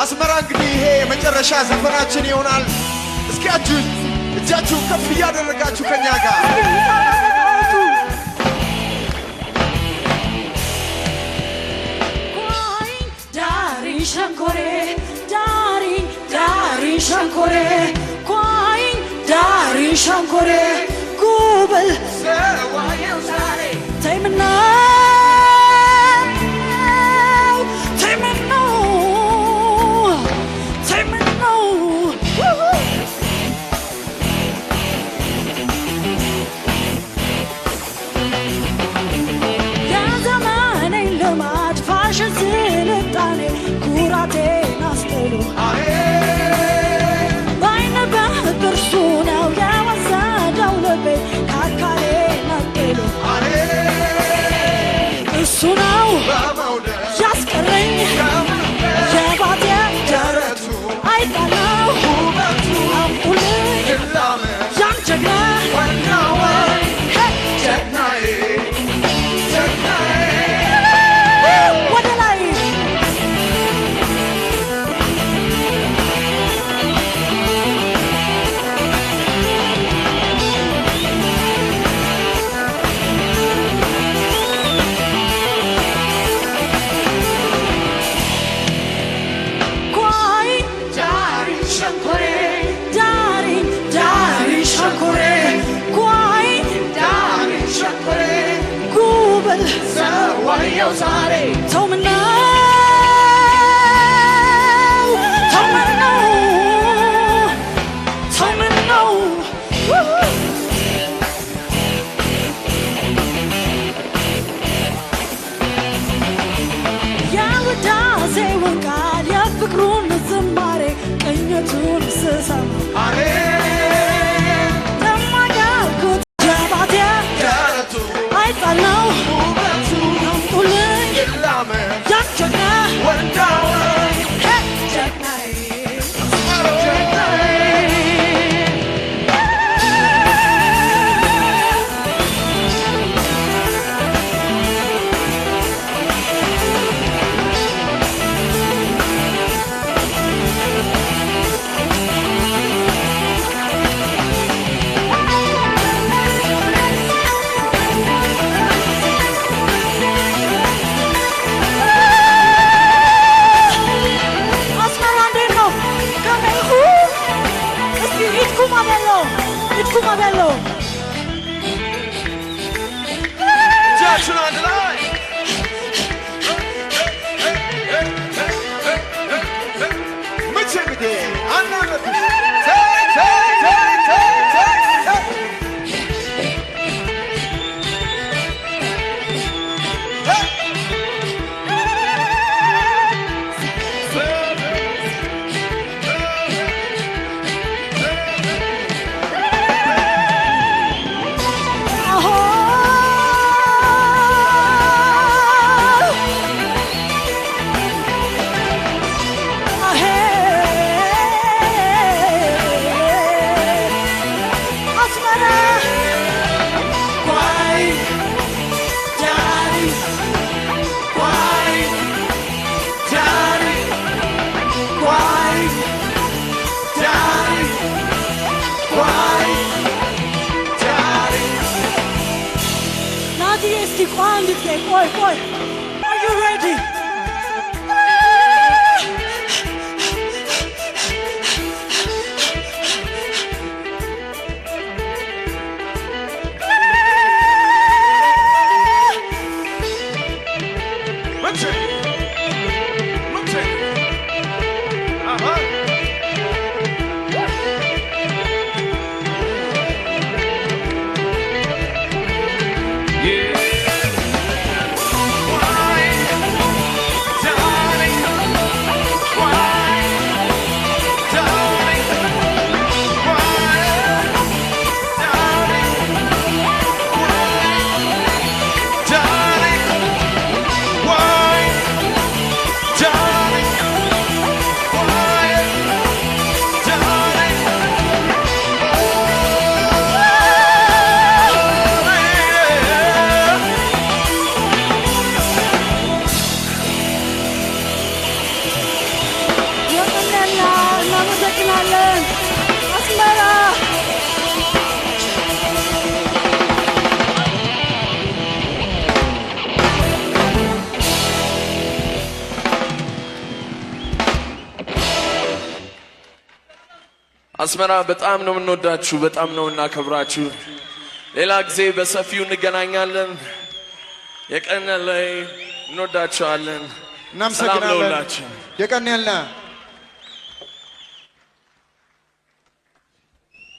አስመራ እንግዲህ ይሄ መጨረሻ ዘፈናችን ይሆናል። እጃችሁን ከፍ እያደረጋችሁ ከኛ ጋር ሸንኮሬ ዳሪ ሸንኮሬ ኳይ ዳሪ ሸንኮሬ ጉብል ሰዋየው ዛሬ ተይምናው ያዘመነኝ ልማድ ፋሽን ስልጣኔ ኩራቴን አስጥሉ ባይነ በጥርሱ ነው የወሰደው ልቤ ከአካሌ ነጥሎ እሱ ነው ያስቀረኝ የባቴ ደረቱ አይጣለው አምጡልኝ ያን ጀግና ወደ ላይ ሰዋየው ዛሬ ተውምናው የውዳሴውን ቃል የፍቅሩን ዝማሬ ቅኝቱን ስሰማ ለማያልኩት የባቴ ደረቱ አይጣለው Bello. Jackson on the line. Mıçıngıdı. Anlamadım. Boy, are you ready? አስመራ በጣም ነው የምንወዳችሁ፣ በጣም ነው እናከብራችሁ። ሌላ ጊዜ በሰፊው እንገናኛለን። የቀን ላይ እንወዳችኋለን። እናመሰግናለን። ሰላም ለሁላችሁ። የቀን ያለ